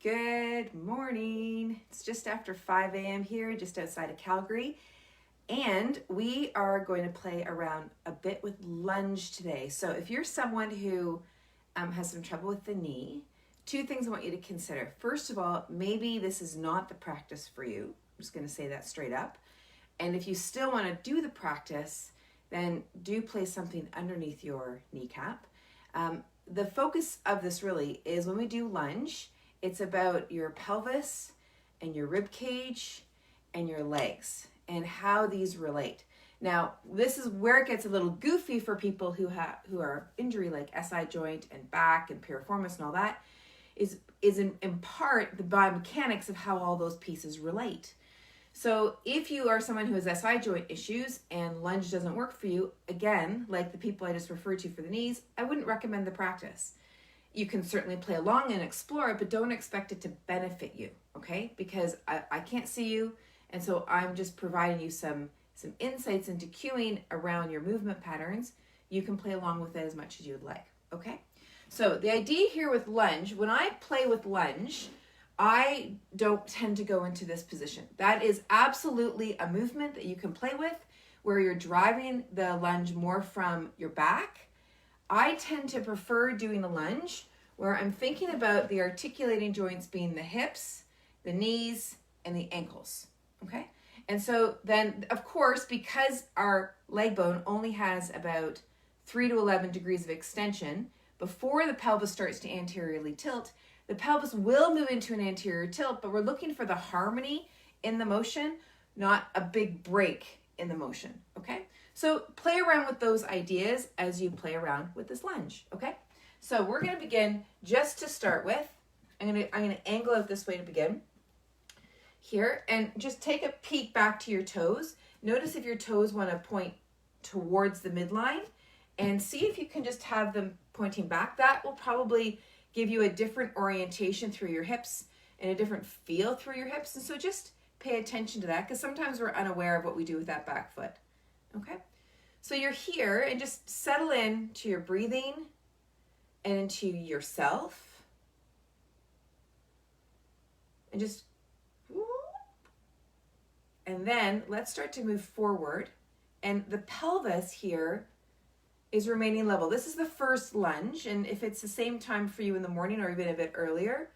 Good morning. It's just after 5 a.m. here, just outside of Calgary. And we are going to play around a bit with lunge today. So if you're someone who has some trouble with the knee, two things I want you to consider. First of all, maybe this is not the practice for you. I'm just going to say that straight up. And if you still want to do the practice, then do place something underneath your kneecap. The focus of this really is when we do lunge, it's about your pelvis and your rib cage and your legs and how these relate. Now, this is where it gets a little goofy for people who are injury like SI joint and back and piriformis and all that, is in part the biomechanics of how all those pieces relate. So if you are someone who has SI joint issues and lunge doesn't work for you, again, like the people I just referred to for the knees, I wouldn't recommend the practice. You can certainly play along and explore it, but don't expect it to benefit you, okay? Because I can't see you, and so I'm just providing you some insights into cueing around your movement patterns. You can play along with it as much as you would like, okay? So the idea here with lunge, when I play with lunge, I don't tend to go into this position. That is absolutely a movement that you can play with where you're driving the lunge more from your back. I tend to prefer doing a lunge where I'm thinking about the articulating joints being the hips, the knees, and the ankles, okay? And so then, of course, because our leg bone only has about 3 to 11 degrees of extension, before the pelvis starts to anteriorly tilt, the pelvis will move into an anterior tilt, but we're looking for the harmony in the motion, not a big break in the motion, okay? So play around with those ideas as you play around with this lunge, okay? So we're gonna begin just to start with. I'm gonna angle out this way to begin here, and just take a peek back to your toes. Notice if your toes wanna point towards the midline, and see if you can just have them pointing back. That will probably give you a different orientation through your hips and a different feel through your hips. And so just pay attention to that, because sometimes we're unaware of what we do with that back foot. Okay? So you're here, and just settle in to your breathing and into yourself. And just, and then let's start to move forward. And the pelvis here is remaining level. This is the first lunge, and if it's the same time for you in the morning or even a bit earlier,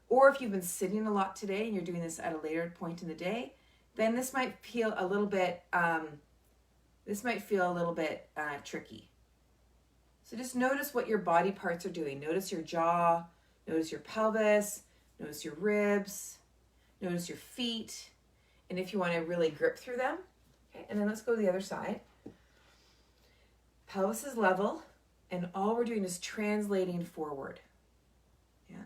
or if you've been sitting a lot today and you're doing this at a later point in the day, then this might feel a little bit tricky. So just notice what your body parts are doing. Notice your jaw, notice your pelvis, notice your ribs, notice your feet, and if you want to really grip through them. Okay, and then let's go to the other side. Pelvis is level, and all we're doing is translating forward. Yeah.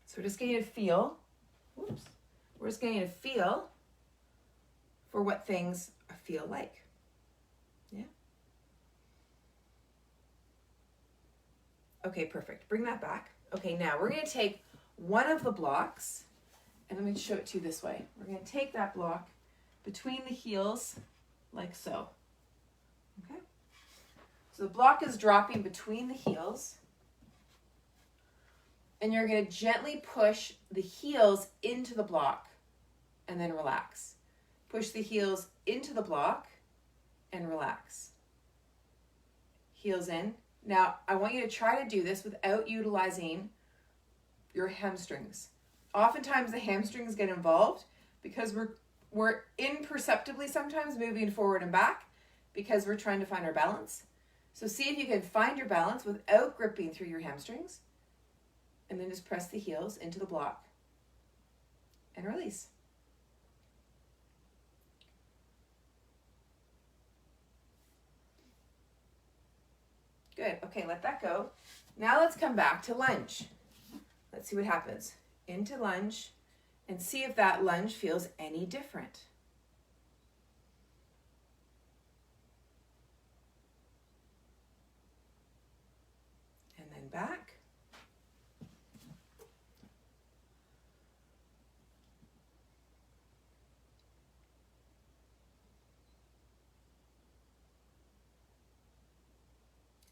So we're just getting a feel. We're just getting a feel for what things feel like. Yeah. Okay, perfect. Bring that back. Okay, now we're going to take one of the blocks, and let me show it to you this way. We're going to take that block between the heels, like so. Okay, so the block is dropping between the heels, and you're going to gently push the heels into the block and then relax. Push the heels into the block and relax. Heels in. Now, I want you to try to do this without utilizing your hamstrings. Oftentimes the hamstrings get involved because we're imperceptibly sometimes moving forward and back, because we're trying to find our balance. So see if you can find your balance without gripping through your hamstrings, and then just press the heels into the block and release. Good. Okay, let that go. Now let's come back to lunge. Let's see what happens. Into lunge, and see if that lunge feels any different. Back.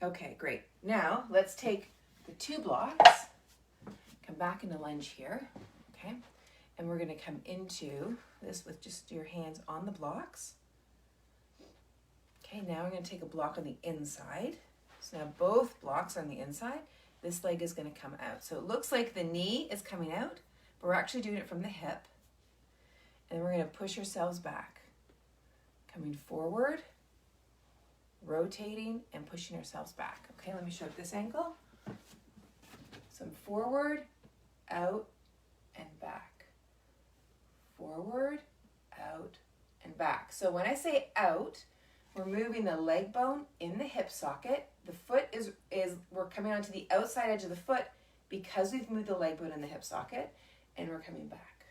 Okay, great. Now let's take the two blocks Come back into lunge here, okay? And we're gonna come into this with just your hands on the blocks. Okay, now we're gonna take a block on the inside. So now both blocks are on the inside. This leg is gonna come out. So it looks like the knee is coming out, but we're actually doing it from the hip. And we're gonna push ourselves back. Coming forward, rotating, and pushing ourselves back. Okay, let me show it this angle. So I'm forward, out, and back. Forward, out, and back. So when I say out, we're moving the leg bone in the hip socket. The foot is we're coming onto the outside edge of the foot because we've moved the leg bone in the hip socket, and we're coming back.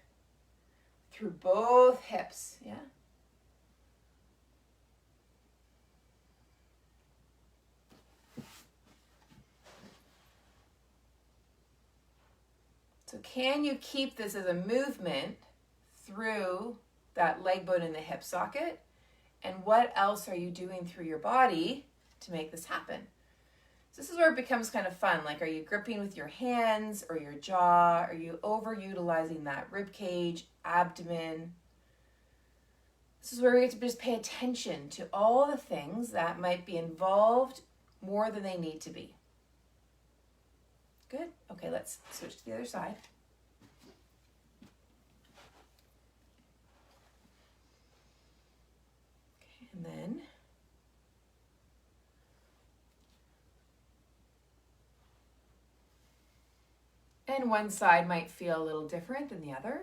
Through both hips, yeah? So can you keep this as a movement through that leg bone in the hip socket? And what else are you doing through your body to make this happen? So this is where it becomes kind of fun. Like, are you gripping with your hands or your jaw? Are you overutilizing that rib cage, abdomen? This is where we get to just pay attention to all the things that might be involved more than they need to be. Good. Okay, let's switch to the other side. Okay, and then one side might feel a little different than the other.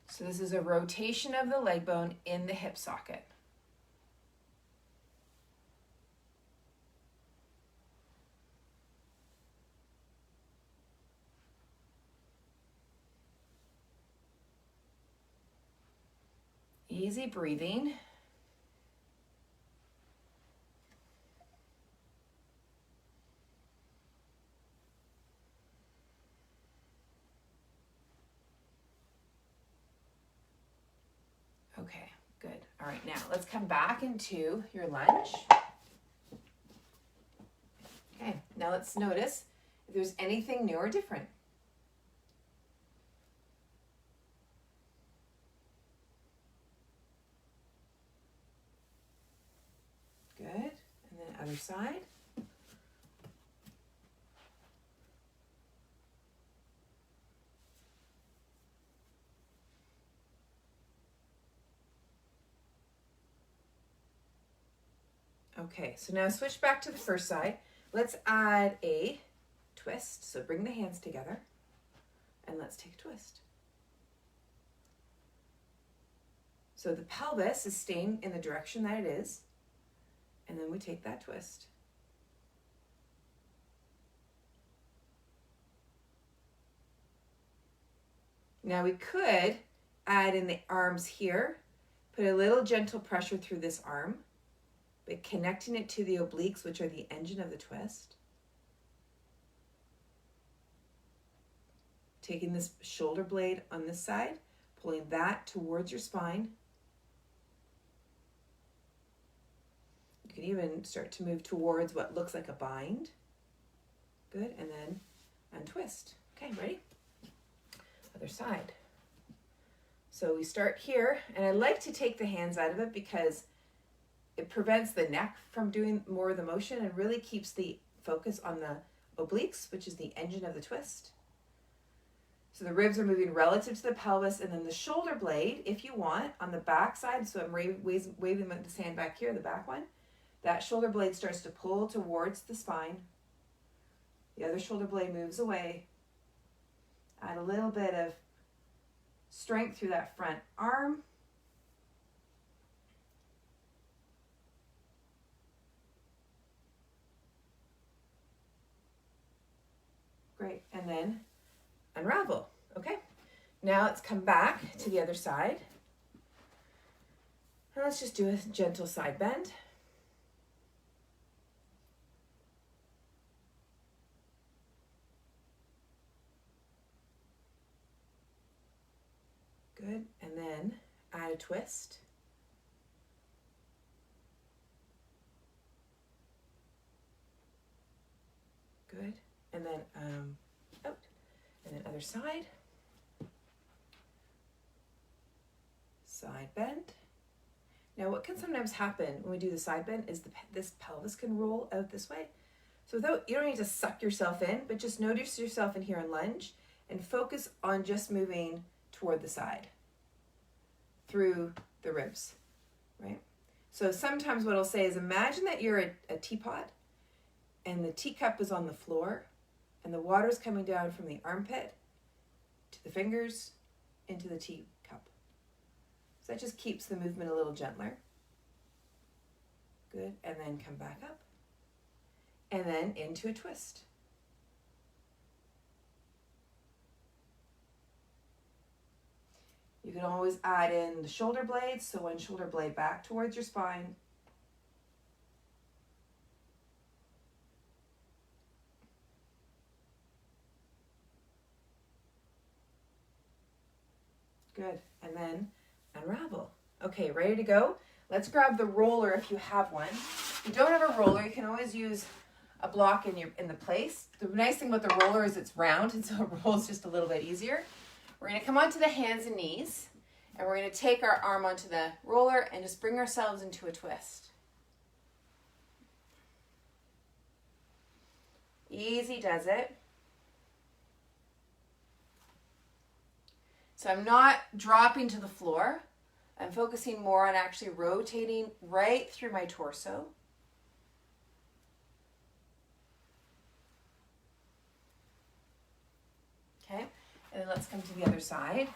So this is a rotation of the leg bone in the hip socket. Easy breathing. Okay, good. All right, now let's come back into your lunge. Okay, now let's notice if there's anything new or different. Good, and then other side. Okay, so now switch back to the first side. Let's add a twist. So bring the hands together and let's take a twist. So the pelvis is staying in the direction that it is, and then we take that twist. Now we could add in the arms here, put a little gentle pressure through this arm, but connecting it to the obliques, which are the engine of the twist. Taking this shoulder blade on this side, pulling that towards your spine. You can even start to move towards what looks like a bind. Good, and then untwist. Okay, ready? Other side. So we start here, and I like to take the hands out of it because it prevents the neck from doing more of the motion and really keeps the focus on the obliques, which is the engine of the twist. So the ribs are moving relative to the pelvis, and then the shoulder blade, if you want, on the back side, so I'm waving this hand back here, the back one, that shoulder blade starts to pull towards the spine. The other shoulder blade moves away. Add a little bit of strength through that front arm. Great, and then unravel. Okay, now let's come back to the other side. Now let's just do a gentle side bend. Good, and then add a twist. Good. And then out. And then other side. Side bend. Now what can sometimes happen when we do the side bend is this pelvis can roll out this way. So you don't need to suck yourself in, but just notice yourself in here in lunge and focus on just moving toward the side through the ribs, right? So sometimes what I'll say is imagine that you're a teapot and the teacup is on the floor and the water is coming down from the armpit to the fingers into the teacup. So that just keeps the movement a little gentler. Good. And then come back up. And then into a twist. You can always add in the shoulder blades. So one shoulder blade back towards your spine. Good. And then unravel. Okay, ready to go? Let's grab the roller if you have one. If you don't have a roller, you can always use a block in the place. The nice thing about the roller is it's round, and so it rolls just a little bit easier. We're going to come onto the hands and knees, and we're going to take our arm onto the roller and just bring ourselves into a twist. Easy does it. So I'm not dropping to the floor. I'm focusing more on actually rotating right through my torso. Okay, and then let's come to the other side.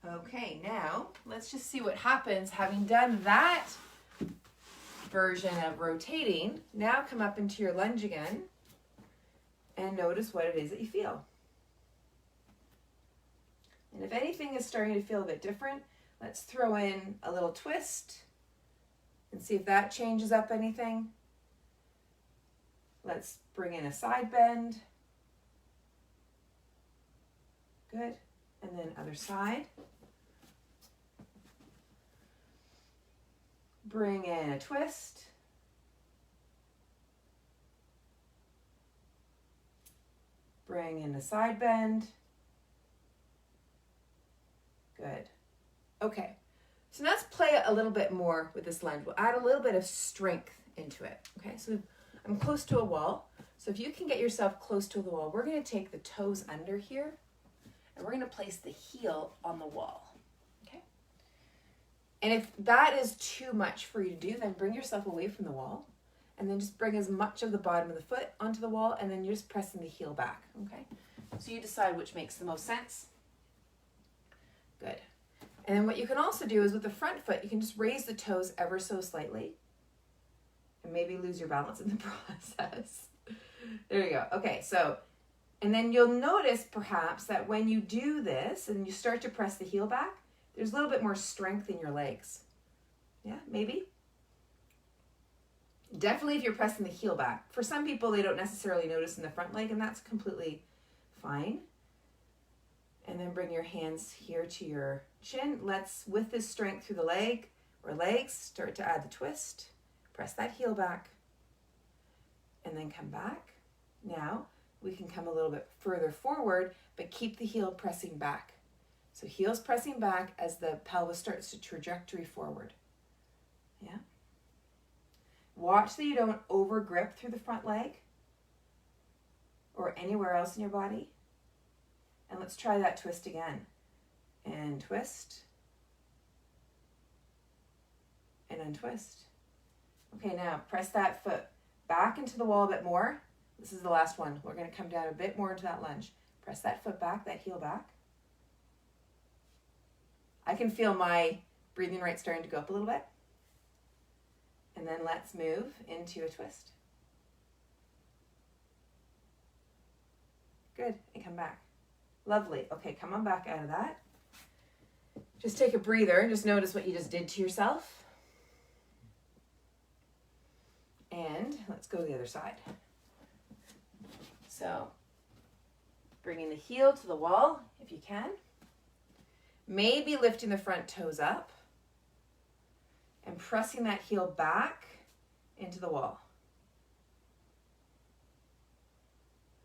Okay, now let's just see what happens having done that version of rotating. Now come up into your lunge again and notice what it is that you feel. And if anything is starting to feel a bit different, let's throw in a little twist and see if that changes up anything. Let's bring in a side bend. Good. And then other side. Bring in a twist. Bring in a side bend. Good. Okay. So let's play a little bit more with this lunge. We'll add a little bit of strength into it. Okay, so I'm close to a wall. So if you can get yourself close to the wall, we're going to take the toes under here and we're going to place the heel on the wall. Okay. And if that is too much for you to do, then bring yourself away from the wall and then just bring as much of the bottom of the foot onto the wall and then you're just pressing the heel back. Okay. So you decide which makes the most sense. Good. And then what you can also do is with the front foot, you can just raise the toes ever so slightly and maybe lose your balance in the process. There you go. Okay, so, and then you'll notice perhaps that when you do this and you start to press the heel back, there's a little bit more strength in your legs. Yeah, maybe. Definitely if you're pressing the heel back. For some people, they don't necessarily notice in the front leg, and that's completely fine. And then bring your hands here to your chin. Let's, with this strength through the leg or legs, start to add the twist. Press that heel back. And then come back. Now, we can come a little bit further forward, but keep the heel pressing back. So heel's pressing back as the pelvis starts to trajectory forward. Yeah. Watch that you don't over grip through the front leg or anywhere else in your body. And let's try that twist again. And twist. And untwist. Okay, now press that foot back into the wall a bit more. This is the last one. We're going to come down a bit more into that lunge. Press that foot back, that heel back. I can feel my breathing rate starting to go up a little bit. And then let's move into a twist. Good, and come back. Lovely. Okay, come on back out of that. Just take a breather and just notice what you just did to yourself. And let's go to the other side. So bringing the heel to the wall if you can. Maybe lifting the front toes up and pressing that heel back into the wall.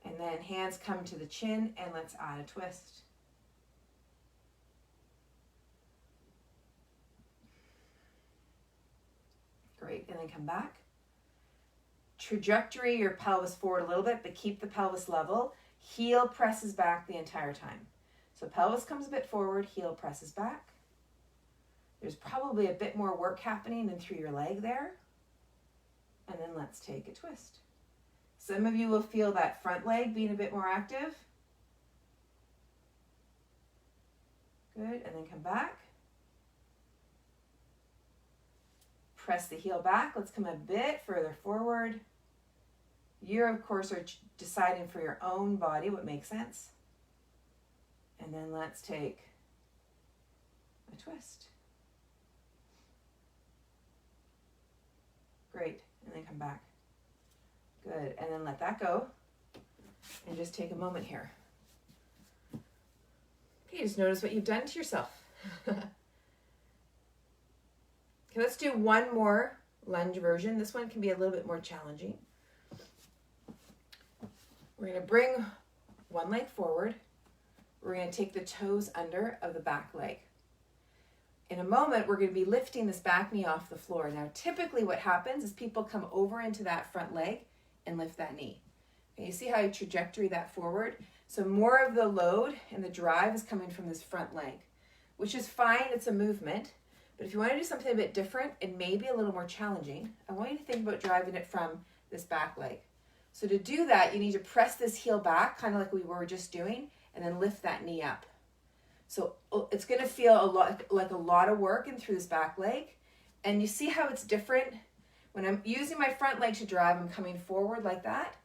And then hands come to the chin and let's add a twist. Great, and then come back. Trajectory your pelvis forward a little bit, but keep the pelvis level. Heel presses back the entire time. So pelvis comes a bit forward, heel presses back. There's probably a bit more work happening than through your leg there. And then let's take a twist. Some of you will feel that front leg being a bit more active. Good, and then come back. Press the heel back. Let's come a bit further forward. You, of course, are deciding for your own body what makes sense. And then let's take a twist. Great. And then come back. Good. And then let that go. And just take a moment here. Okay, just notice what you've done to yourself. Okay, let's do one more lunge version. This one can be a little bit more challenging. We're going to bring one leg forward. We're going to take the toes under of the back leg. In a moment, we're going to be lifting this back knee off the floor. Now, typically what happens is people come over into that front leg and lift that knee. Okay, you see how I trajectory that forward? So more of the load and the drive is coming from this front leg, which is fine. It's a movement. But if you want to do something a bit different and maybe a little more challenging, I want you to think about driving it from this back leg. So to do that, you need to press this heel back, kind of like we were just doing, and then lift that knee up. So it's going to feel like a lot of work in through this back leg. And you see how it's different? When I'm using my front leg to drive, I'm coming forward like that.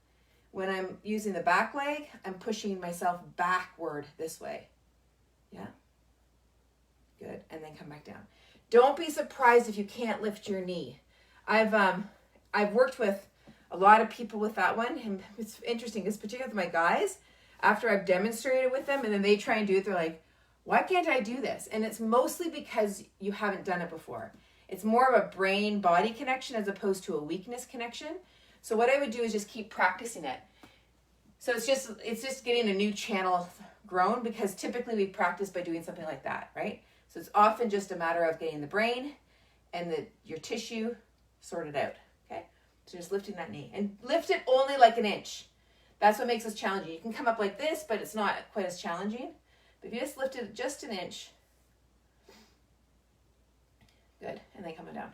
When I'm using the back leg, I'm pushing myself backward this way. Yeah? Good. And then come back down. Don't be surprised if you can't lift your knee. I've worked with a lot of people with that one, and it's interesting because particularly with my guys, after I've demonstrated with them and then they try and do it, they're like, why can't I do this? And it's mostly because you haven't done it before. It's more of a brain-body connection as opposed to a weakness connection. So what I would do is just keep practicing it. So it's just getting a new channel grown, because typically we practice by doing something like that, right? So it's often just a matter of getting the brain and your tissue sorted out, okay? So just lifting that knee. And lift it only like an inch. That's what makes us challenging. You can come up like this, but it's not quite as challenging. But if you just lift it just an inch, good, and then coming down.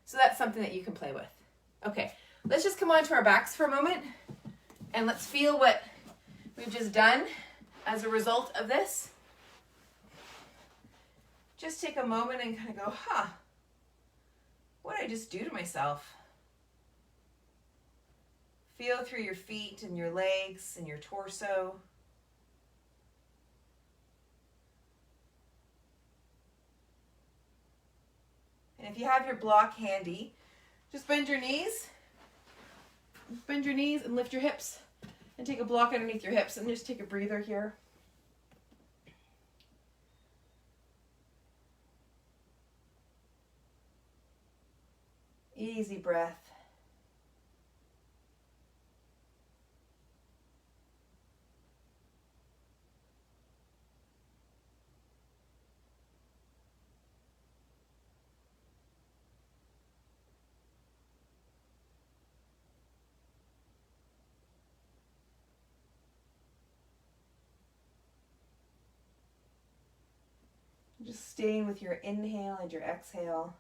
So that's something that you can play with. Okay, let's just come onto our backs for a moment, and let's feel what we've just done as a result of this. Just take a moment and kind of go, what did I just do to myself? Feel through your feet and your legs and your torso. And if you have your block handy, just bend your knees. Bend your knees and lift your hips. And take a block underneath your hips and just take a breather here. Easy breath. Just staying with your inhale and your exhale.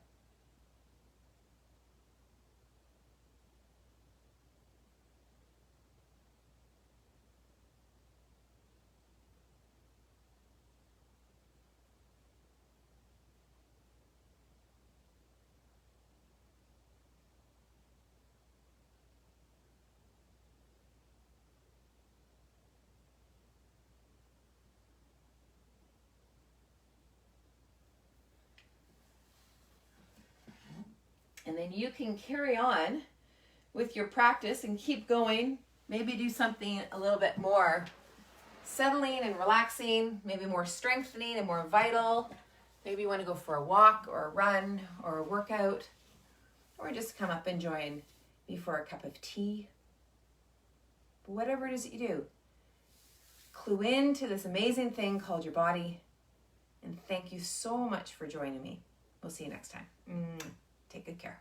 And then you can carry on with your practice and keep going maybe do something a little bit more settling and relaxing, maybe more strengthening and more vital. Maybe you want to go for a walk or a run or a workout, or just come up and join me for a cup of tea. Whatever it is that you do, clue into this amazing thing called your body. And thank you so much for joining me. We'll see you next time. Take good care.